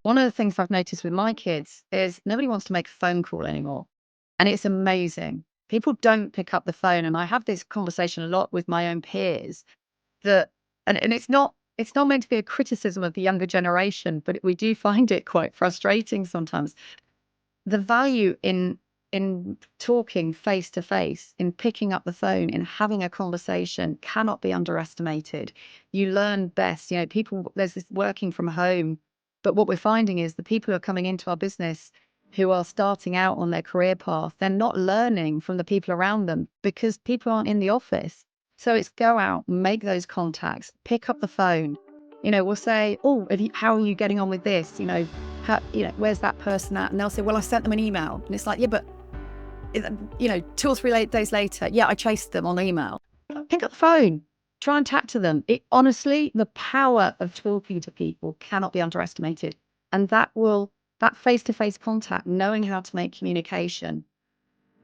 One of the things I've noticed with my kids is nobody wants to make a phone call anymore. And it's amazing. People don't pick up the phone. And I have this conversation a lot with my own peers that, and it's not meant to be a criticism of the younger generation, but we do find it quite frustrating sometimes. The value in talking face to face, in picking up the phone, in having a conversation cannot be underestimated. You learn best. People, there's this working from home, but what we're finding is the people who are coming into our business who are starting out on their career path, they're not learning from the people around them because people aren't in the office. So it's go out, make those contacts, pick up the phone. We'll say, "Oh, how are you getting on with this? Where's that person at?" And they'll say, "Well, I sent them an email." And it's like, yeah, but 2 or 3 days later, yeah, I chased them on email. Pick up the phone, try and chat to them. Honestly, the power of talking to people cannot be underestimated. And that face-to-face contact, knowing how to make communication,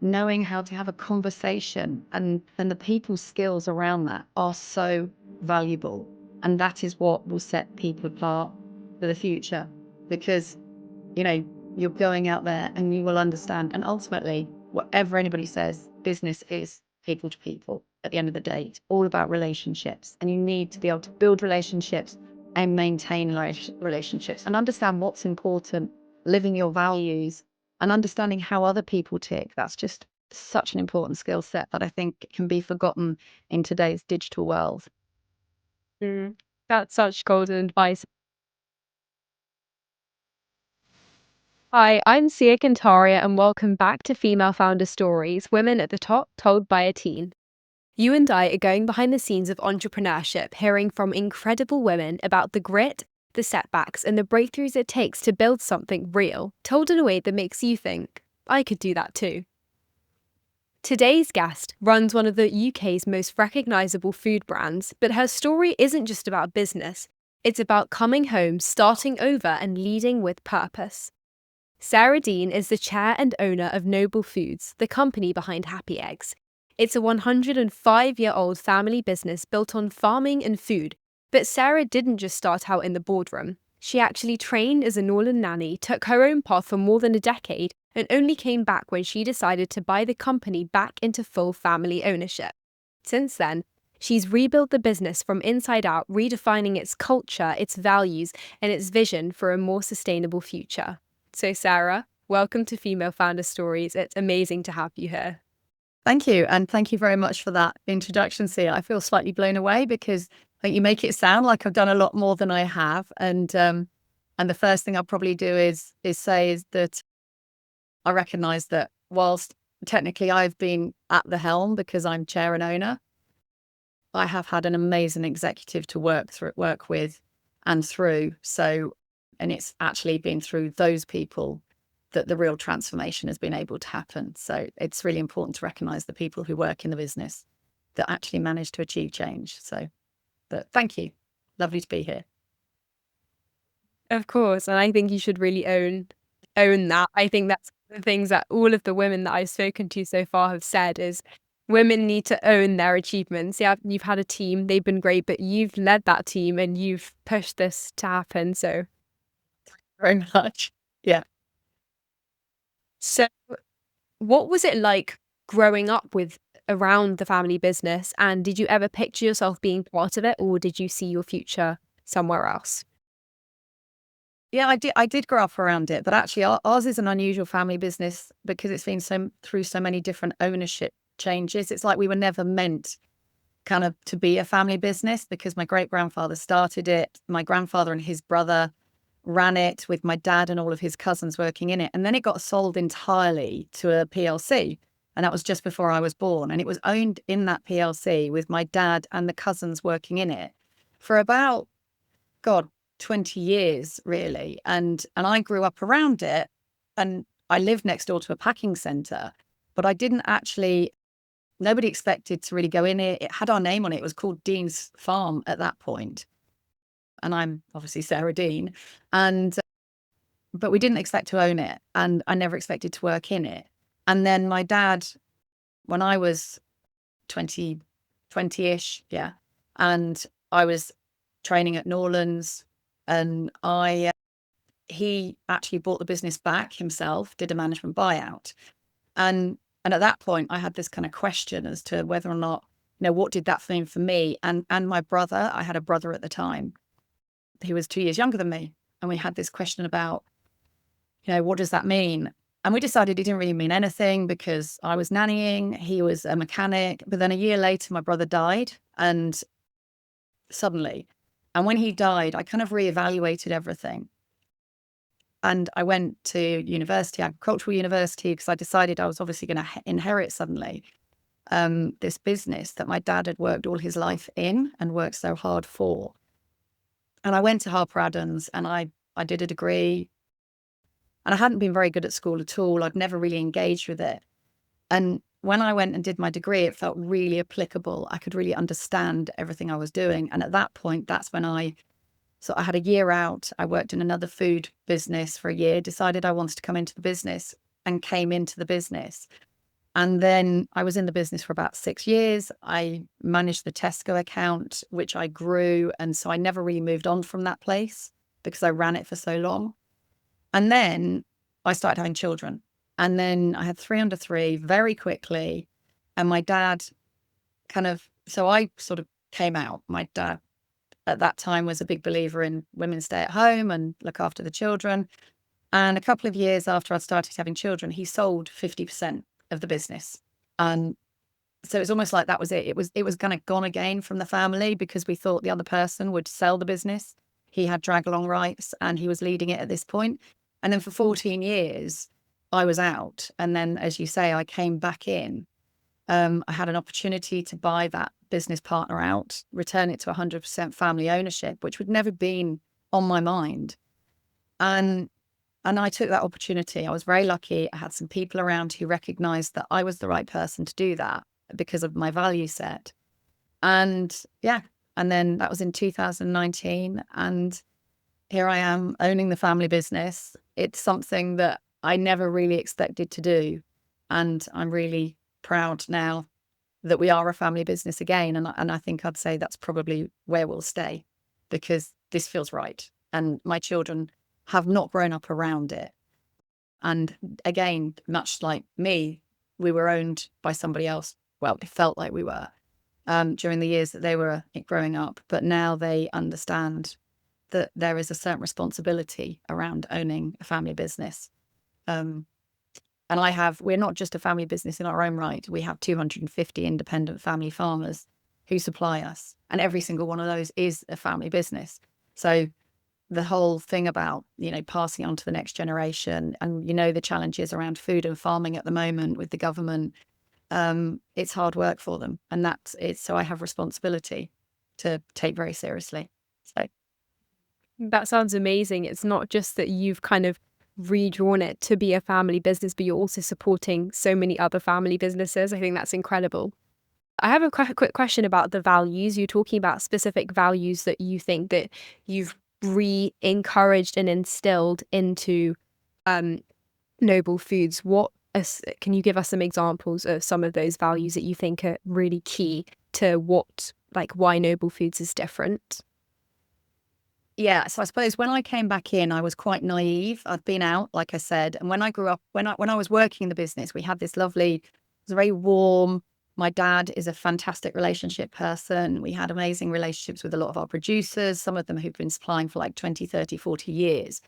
knowing how to have a conversation, and the people skills around that are so valuable. And that is what will set people apart for the future, because you know you're going out there and you will understand. And ultimately, whatever anybody says, business is people to people. At the end of the day, it's all about relationships, and you need to be able to build relationships and maintain relationships and understand what's important, living your values, and understanding how other people tick. That's just such an important skill set that I think can be forgotten in today's digital world. Mm, that's such golden advice. Hi, I'm Sia Kantaria, and welcome back to Female Founder Stories, Women at the Top, Told by a Teen. You and I are going behind the scenes of entrepreneurship, hearing from incredible women about the grit, the setbacks, and the breakthroughs it takes to build something real, told in a way that makes you think, I could do that too. Today's guest runs one of the UK's most recognisable food brands, but her story isn't just about business. It's about coming home, starting over, and leading with purpose. Sarah Dean is the chair and owner of Noble Foods, the company behind Happy Eggs. It's a 105-year-old family business built on farming and food. But Sarah didn't just start out in the boardroom. She actually trained as a Norland nanny, took her own path for more than a decade, and only came back when she decided to buy the company back into full family ownership. Since then, she's rebuilt the business from inside out, redefining its culture, its values, and its vision for a more sustainable future. So, Sarah, welcome to Female Founder Stories. It's amazing to have you here. Thank you. And thank you very much for that introduction, Sia. I feel slightly blown away because I think you make it sound like I've done a lot more than I have. And the first thing I'll probably do is say is that I recognise that whilst technically I've been at the helm because I'm chair and owner, I have had an amazing executive to work with and through. And it's actually been through those people that the real transformation has been able to happen. So it's really important to recognise the people who work in the business that actually manage to achieve change. But thank you. Lovely to be here. Of course, and I think you should really own that. I think that's the things that all of the women that I've spoken to so far have said is women need to own their achievements. Yeah, you've had a team, they've been great, but you've led that team and you've pushed this to happen. Very much. Yeah. So what was it like growing up with around the family business? And did you ever picture yourself being part of it, or did you see your future somewhere else? Yeah, I did grow up around it, but actually ours is an unusual family business because it's been through so many different ownership changes. It's like we were never meant kind of to be a family business because my great grandfather started it. My grandfather and his brother ran it with my dad and all of his cousins working in it. And then it got sold entirely to a PLC. And that was just before I was born. And it was owned in that PLC with my dad and the cousins working in it for about, God, 20 years, really. And I grew up around it, and I lived next door to a packing centre, but I didn't actually, nobody expected to really go in it. It had our name on it. It was called Dean's Farm at that point. And I'm obviously Sarah Dean. And but we didn't expect to own it, and I never expected to work in it. And then my dad, when I was 20, 20-ish, yeah, and I was training at Norlands, and I he actually bought the business back himself, did a management buyout. And at that point, I had this kind of question as to whether or not, what did that mean for me and my brother. I had a brother at the time. He was 2 years younger than me. And we had this question about, what does that mean? And we decided it didn't really mean anything because I was nannying, he was a mechanic. But then a year later, my brother died, and suddenly, and when he died, I kind of reevaluated everything. And I went to university, agricultural university, because I decided I was obviously going to inherit suddenly this business that my dad had worked all his life in and worked so hard for. And I went to Harper Adams and I did a degree, and I hadn't been very good at school at all. I'd never really engaged with it. And when I went and did my degree, it felt really applicable. I could really understand everything I was doing. And at that point, that's when I had a year out. I worked in another food business for a year, decided I wanted to come into the business, and came into the business. And then I was in the business for about 6 years. I managed the Tesco account, which I grew. And so I never really moved on from that place because I ran it for so long. And then I started having children. And then I had 3 under 3 very quickly. And my dad so I sort of came out. My dad at that time was a big believer in women stay at home and look after the children. And a couple of years after I started having children, he sold 50% of the business. And so it's almost like that was it. It was kind of gone again from the family because we thought the other person would sell the business. He had drag along rights and he was leading it at this point. And then for 14 years, I was out. And then, as you say, I came back in. I had an opportunity to buy that business partner out, return it to 100% family ownership, which would never been on my mind. And I took that opportunity. I was very lucky. I had some people around who recognized that I was the right person to do that because of my value set. And yeah, and then that was in 2019. And here I am owning the family business. It's something that I never really expected to do. And I'm really proud now that we are a family business again. And I think I'd say that's probably where we'll stay because this feels right. And my children have not grown up around it. And again, much like me, we were owned by somebody else. Well, it felt like we were during the years that they were growing up. But now they understand that there is a certain responsibility around owning a family business. And we're not just a family business in our own right. We have 250 independent family farmers who supply us. And every single one of those is a family business. So the whole thing about, passing on to the next generation and, the challenges around food and farming at the moment with the government, it's hard work for them. And that's it. So I have responsibility to take very seriously. So That sounds amazing. It's not just that you've kind of redrawn it to be a family business, but you're also supporting so many other family businesses. I think that's incredible. I have a quick question about the values. You're talking about specific values that you think that you've re-encouraged and instilled into Noble Foods. Can you give us some examples of some of those values that you think are really key to why Noble Foods is different? yeah, so I suppose when I came back in, I was quite naive. I'd been out, like I said, and when I grew up, when I was working in the business, we had this lovely, it was very warm. My dad is a fantastic relationship person. We had amazing relationships with a lot of our producers, some of them who've been supplying for like 20, 30, 40 years.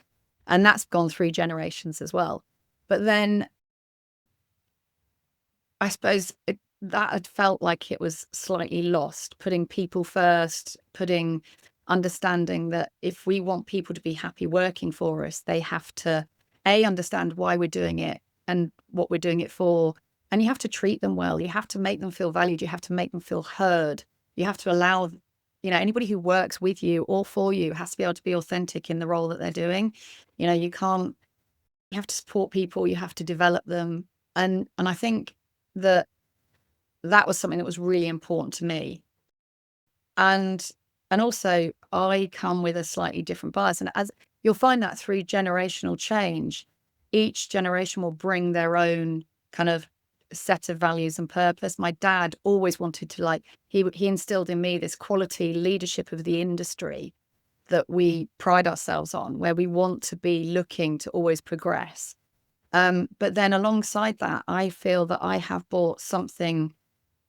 And that's gone through generations as well. But then I suppose that had felt like it was slightly lost, putting people first, understanding that if we want people to be happy working for us, they have to, understand why we're doing it and what we're doing it for. And you have to treat them well. You have to make them feel valued. You have to make them feel heard. You have to allow, anybody who works with you or for you has to be able to be authentic in the role that they're doing. You have to support people. You have to develop them. And I think that was something that was really important to me. And also I come with a slightly different bias. And as you'll find that through generational change, each generation will bring their own kind of set of values and purpose. My dad always wanted to he instilled in me this quality leadership of the industry that we pride ourselves on, where we want to be looking to always progress. But then alongside that, I feel that I have bought something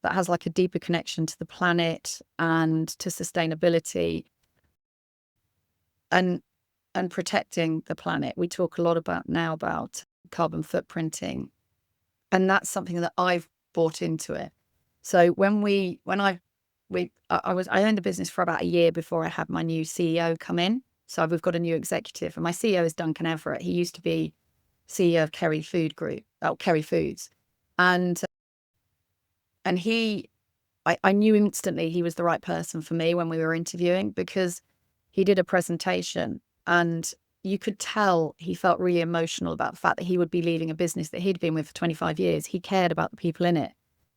that has like a deeper connection to the planet and to sustainability and protecting the planet. We talk a lot about carbon footprinting, and that's something that I've bought into it. So I owned a business for about a year before I had my new CEO come in. So we've got a new executive, and my CEO is Duncan Everett. He used to be CEO of Kerry Foods, and I knew instantly he was the right person for me when we were interviewing, because he did a presentation and you could tell he felt really emotional about the fact that he would be leaving a business that he'd been with for 25 years. He cared about the people in it.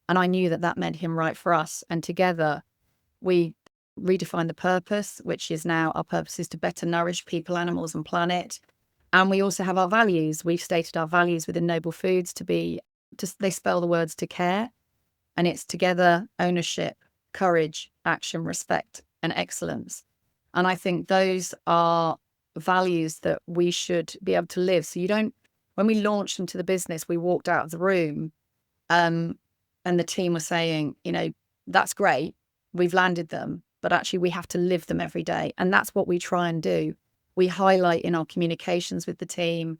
And I knew that that meant him right for us. And together we redefined the purpose, which is now our purpose is to better nourish people, animals, and planet. And we also have our values. We've stated our values within Noble Foods to be, they spell the words to care. And it's together, ownership, courage, action, respect, and excellence. And I think those are values that we should be able to live. So when we launched into the business, we walked out of the room, and the team was saying, that's great, we've landed them, but actually we have to live them every day. And that's what we try and do. We highlight in our communications with the team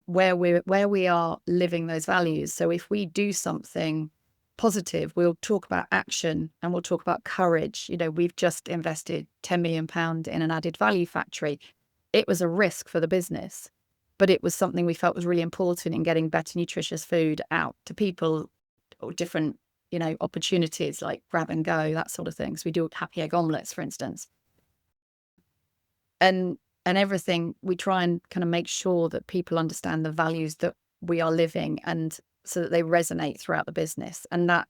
where we are living those values. So if we do something positive, we'll talk about action and we'll talk about courage. We've just invested £10 million in an added value factory. It was a risk for the business, but it was something we felt was really important in getting better nutritious food out to people, or different, opportunities like grab and go, that sort of thing. So we do happy egg omelets, for instance. And everything, we try and kind of make sure that people understand the values that we are living, and so that they resonate throughout the business. And that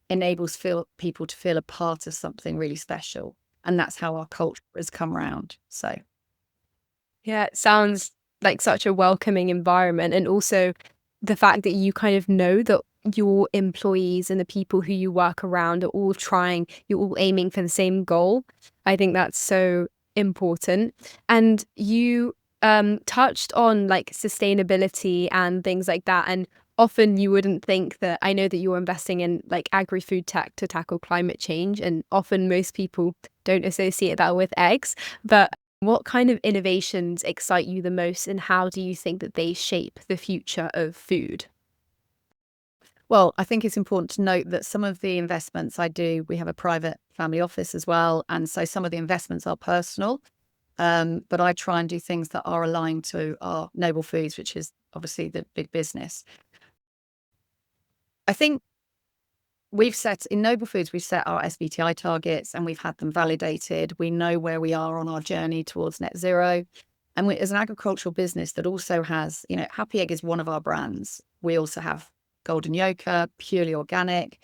enables people to feel a part of something really special. And that's how our culture has come around. So, Yeah, it sounds like such a welcoming environment. And also the fact that you kind of know that your employees and the people who you work around are all you're all aiming for the same goal. I think that's so important. And you touched on like sustainability and things like that. And often you wouldn't think that, I know that you're investing in like agri-food tech to tackle climate change, and often most people don't associate that with eggs. But what kind of innovations excite you the most, and how do you think that they shape the future of food? well, I think it's important to note that some of the investments I do, we have a private family office as well. And so some of the investments are personal. But I try and do things that are aligned to our Noble Foods, which is obviously the big business. I think in Noble Foods, we've set our SBTI targets and we've had them validated. We know where we are on our journey towards net zero. And as an agricultural business that also has, Happy Egg is one of our brands. We also have Golden Yoka, purely organic,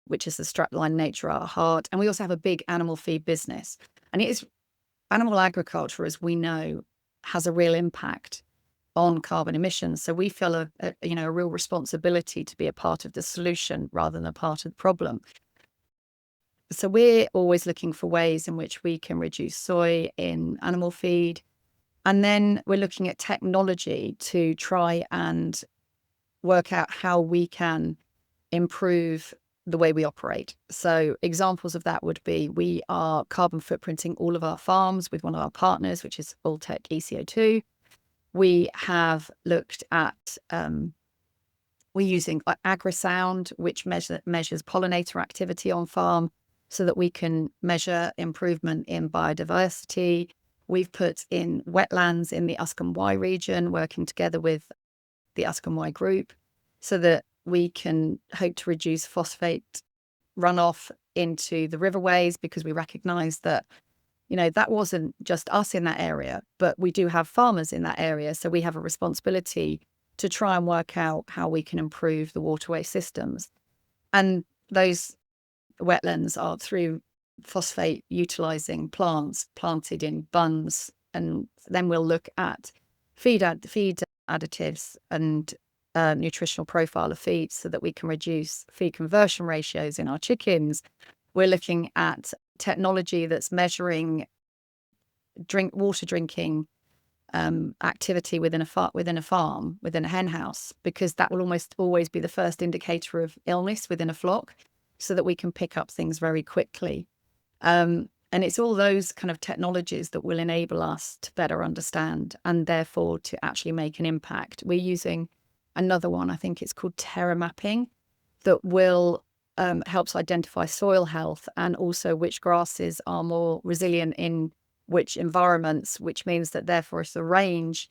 which is the strapline nature at our heart. And we also have a big animal feed business. And animal agriculture, as we know, has a real impact on carbon emissions. So we feel a real responsibility to be a part of the solution rather than a part of the problem. So we're always looking for ways in which we can reduce soy in animal feed. And then we're looking at technology to try and work out how we can improve the way we operate. So examples of that would be, we are carbon footprinting all of our farms with one of our partners, which is Alltech ECO2. We have looked at, we're using agri-sound, which measures pollinator activity on farm so that we can measure improvement in biodiversity. We've put in wetlands in the Usk and Wye region, working together with the Usk and Wye group, so that we can hope to reduce phosphate runoff into the riverways, because we recognise that, that wasn't just us in that area, but we do have farmers in that area. So we have a responsibility to try and work out how we can improve the waterway systems. And those wetlands are through phosphate utilising plants planted in bunds. And then we'll look at feed additives and nutritional profile of feed so that we can reduce feed conversion ratios in our chickens. We're looking at technology that's measuring water drinking activity within a farm, within a hen house, because that will almost always be the first indicator of illness within a flock, so that we can pick up things very quickly. And it's all those kind of technologies that will enable us to better understand and therefore to actually make an impact. We're using another one, I think it's called Terra mapping, that will helps identify soil health and also which grasses are more resilient in which environments, which means that therefore if the range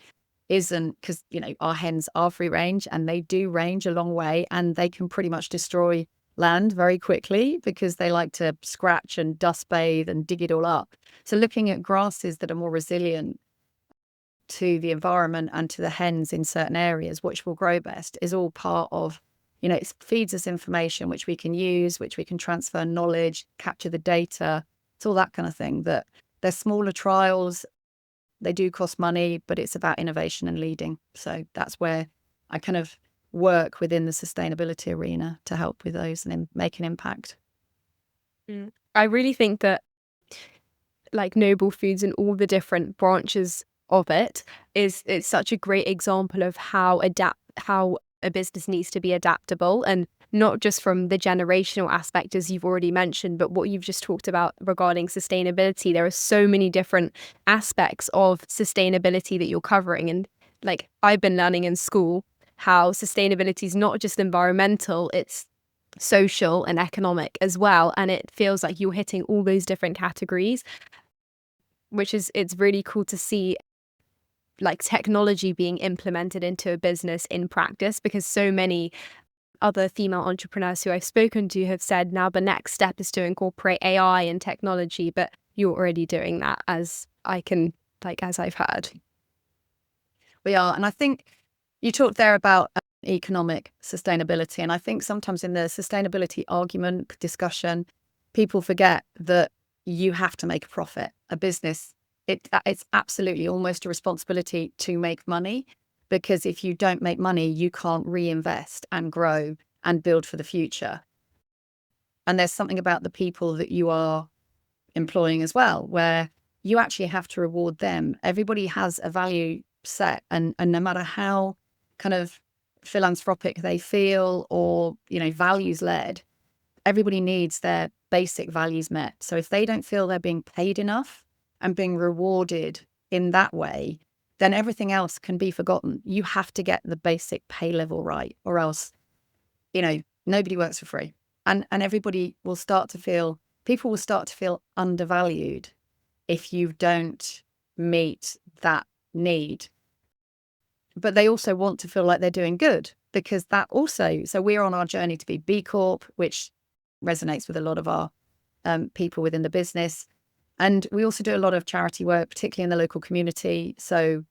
isn't, because our hens are free range and they do range a long way and they can pretty much destroy land very quickly because they like to scratch and dust bathe and dig it all up. So looking at grasses that are more resilient to the environment and to the hens in certain areas, which will grow best, is all part of, it feeds us information which we can use, which we can transfer knowledge, capture the data. It's all that kind of thing. That they're smaller trials, they do cost money, but it's about innovation and leading. So that's where I kind of work within the sustainability arena to help with those and make an impact. I really think that like Noble Foods and all the different branches of it's such a great example of how a business needs to be adaptable, and not just from the generational aspect as you've already mentioned, but what you've just talked about regarding sustainability. There are so many different aspects of sustainability that you're covering, and like I've been learning in school how sustainability is not just environmental, it's social and economic as well, and it feels like you're hitting all those different categories, it's really cool to see like technology being implemented into a business in practice, because so many other female entrepreneurs who I've spoken to have said now the next step is to incorporate AI and technology, but you're already doing that, as I've heard. We are. And I think you talked there about economic sustainability. And I think sometimes in the sustainability argument discussion, people forget that you have to make a profit. A business, it's absolutely almost a responsibility to make money, because if you don't make money, you can't reinvest and grow and build for the future. And there's something about the people that you are employing as well, where you actually have to reward them. Everybody has a value set, and no matter how kind of philanthropic they feel or values led, everybody needs their basic values met. So if they don't feel they're being paid enough and being rewarded in that way, then everything else can be forgotten. You have to get the basic pay level right, or else nobody works for free, and everybody will start to feel people will start to feel undervalued if you don't meet that need. But they also want to feel like they're doing good, because that also, so we're on our journey to be B Corp, which resonates with a lot of our people within the business. And we also do a lot of charity work, particularly in the local community. So,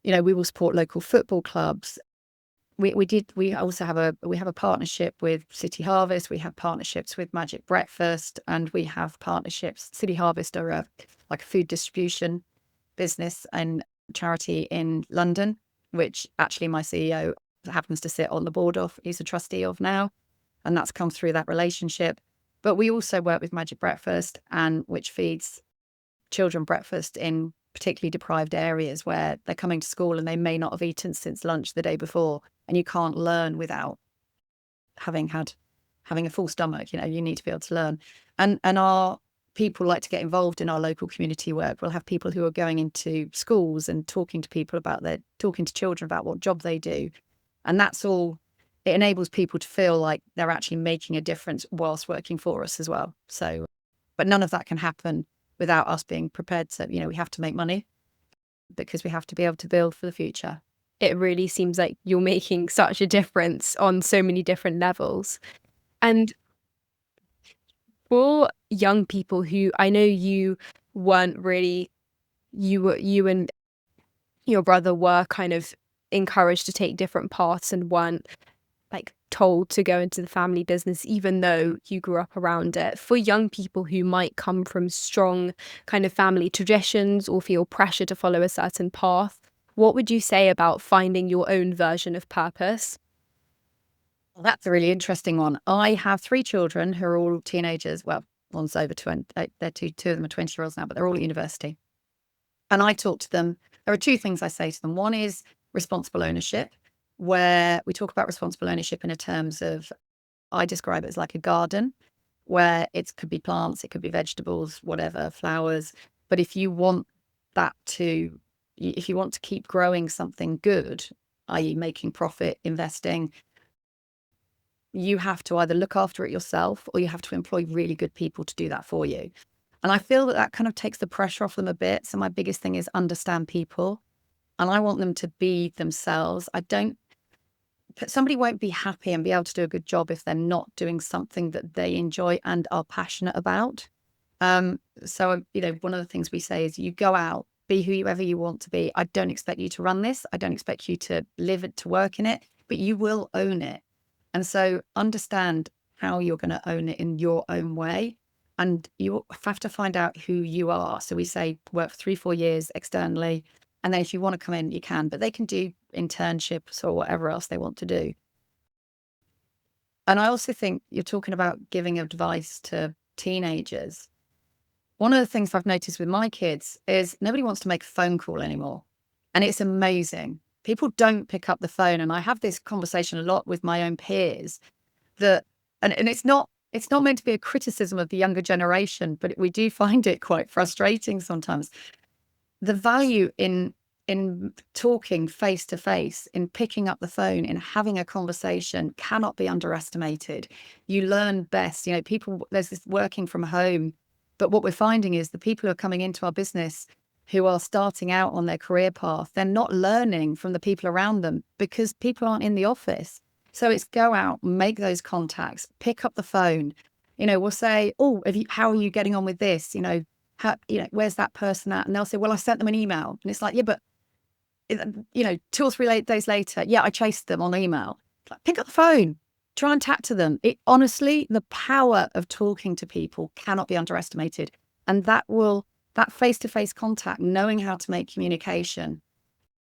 we will support local football clubs. We also have a partnership with City Harvest. We have partnerships with Magic Breakfast, and we have partnerships. City Harvest are a food distribution business and charity in London, which actually my CEO happens to sit on the board of. He's a trustee of now, and that's come through that relationship. But we also work with Magic Breakfast, and which feeds children breakfast in particularly deprived areas where they're coming to school and they may not have eaten since lunch the day before, and you can't learn without having a full stomach. You need to be able to learn. And our people like to get involved in our local community work. We'll have people who are going into schools and talking to children about what job they do. And that's all. It enables people to feel like they're actually making a difference whilst working for us as well. So, but none of that can happen without us being prepared to, we have to make money, because we have to be able to build for the future. It really seems like you're making such a difference on so many different levels. And for young people who, I know you weren't really, you and your brother were kind of encouraged to take different paths and weren't like told to go into the family business, even though you grew up around it. For young people who might come from strong kind of family traditions or feel pressure to follow a certain path, what would you say about finding your own version of purpose? Well, that's a really interesting one. I have 3 children who are all teenagers. Well, one's over 20. They're two of them are 20-year-olds now, but they're all at university. And I talk to them. There are two things I say to them. One is responsible ownership, where we talk about responsible ownership in terms of, I describe it as like a garden, where it could be plants, it could be vegetables, whatever, flowers. But if you want if you want to keep growing something good, i.e. making profit, investing, you have to either look after it yourself or you have to employ really good people to do that for you. And I feel that that kind of takes the pressure off them a bit. So my biggest thing is understand people, and I want them to be themselves. Somebody won't be happy and be able to do a good job if they're not doing something that they enjoy and are passionate about. So, one of the things we say is you go out, be whoever you want to be. I don't expect you to run this. I don't expect you to live it, to work in it, but you will own it. And so understand how you're going to own it in your own way. And you have to find out who you are. So we say work for 3-4 years externally. And then if you want to come in, you can, but they can do internships or whatever else they want to do. And I also think you're talking about giving advice to teenagers. One of the things I've noticed with my kids is nobody wants to make a phone call anymore. And it's amazing. People don't pick up the phone. And I have this conversation a lot with my own peers that, and it's not meant to be a criticism of the younger generation, but we do find it quite frustrating sometimes. The value in talking face to face, in picking up the phone, in having a conversation cannot be underestimated. You learn best, people, there's this working from home, but what we're finding is the people who are coming into our business who are starting out on their career path, they're not learning from the people around them because people aren't in the office. So it's go out, make those contacts, pick up the phone. We'll say, oh, how are you getting on with this? How, where's that person at? And they'll say, well, I sent them an email. And it's like, yeah, but 2 or 3 days later, yeah, I chased them on email. Like, pick up the phone, try and chat to them. Honestly, the power of talking to people cannot be underestimated. And that face-to-face contact, knowing how to make communication,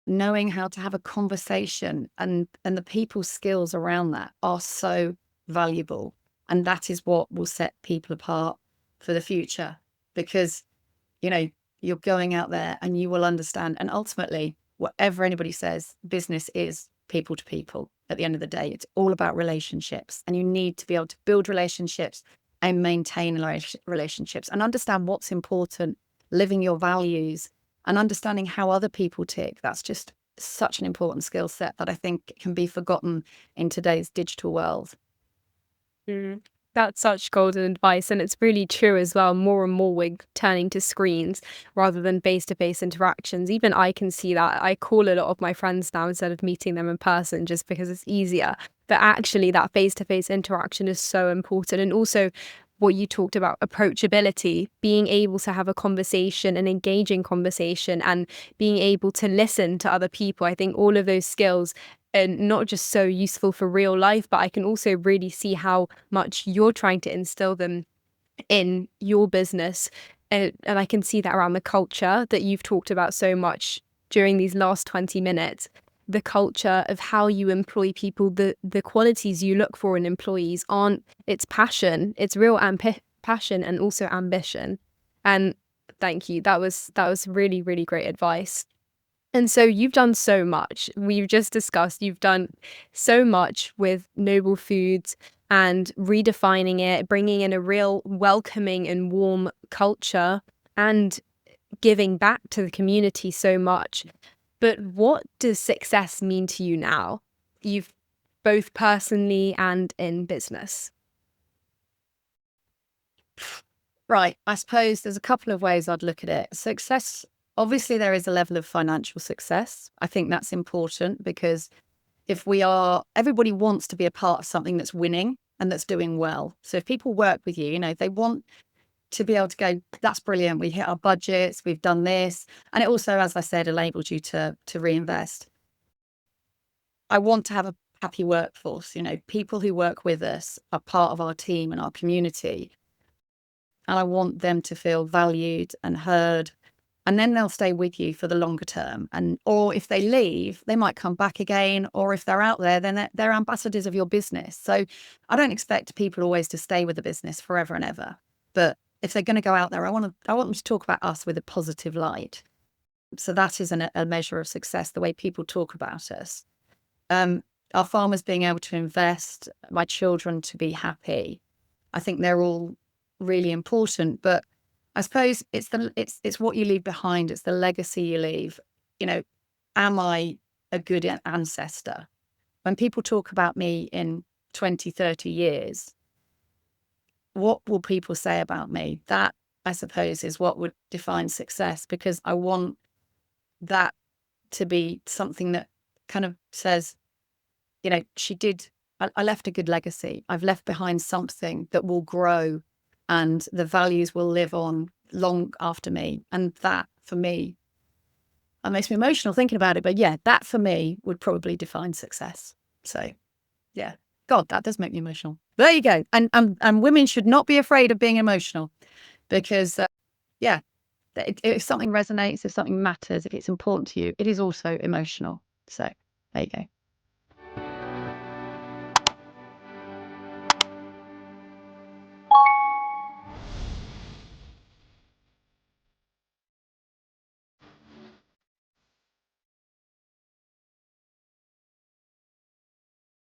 knowing how to have a conversation, and the people skills around that are so valuable. And that is what will set people apart for the future, because, you're going out there and you will understand. And ultimately, whatever anybody says, business is people to people. At the end of the day, it's all about relationships, and you need to be able to build relationships and maintain relationships and understand what's important, living your values and understanding how other people tick. That's just such an important skill set that I think can be forgotten in today's digital world. Mm. That's such golden advice, and it's really true as well. More and more we're turning to screens rather than face-to-face interactions. Even I can see that. I call a lot of my friends now instead of meeting them in person just because it's easier. But actually that face-to-face interaction is so important. And also what you talked about, approachability, being able to have a conversation, an engaging conversation, and being able to listen to other people. I think all of those skills and not just so useful for real life, but I can also really see how much you're trying to instill them in your business. And I can see that around the culture that you've talked about so much during these last 20 minutes. The culture of how you employ people, the qualities you look for in employees it's passion, it's real passion and also ambition. And thank you. That was really, really great advice. And so you've done so much. We've just discussed you've done so much with Noble Foods and redefining it, bringing in a real welcoming and warm culture and giving back to the community so much. But what does success mean to you now? You've both personally and in business. Right. I suppose there's a couple of ways I'd look at it. Success, obviously, there is a level of financial success. I think that's important because everybody wants to be a part of something that's winning and that's doing well. So if people work with you, they want to be able to go, that's brilliant. We hit our budgets. We've done this. And it also, as I said, enables you to reinvest. I want to have a happy workforce. People who work with us are part of our team and our community. And I want them to feel valued and heard. And then they'll stay with you for the longer term. Or if they leave, they might come back again. Or if they're out there, then they're ambassadors of your business. So I don't expect people always to stay with the business forever and ever. But if they're going to go out there, I want them to talk about us with a positive light. So that is a measure of success, the way people talk about us. Our farmers being able to invest, my children to be happy. I think they're all really important, but I suppose it's what you leave behind. It's the legacy you leave. Am I a good ancestor? When people talk about me in 20, 30 years, what will people say about me? That, I suppose, is what would define success, because I want that to be something that kind of says, I left a good legacy. I've left behind something that will grow and the values will live on long after me. And that, for me, it makes me emotional thinking about it. But yeah, that for me would probably define success. So yeah, God, that does make me emotional. There you go. And women should not be afraid of being emotional, because yeah, if something resonates, if something matters, if it's important to you, it is also emotional. So there you go.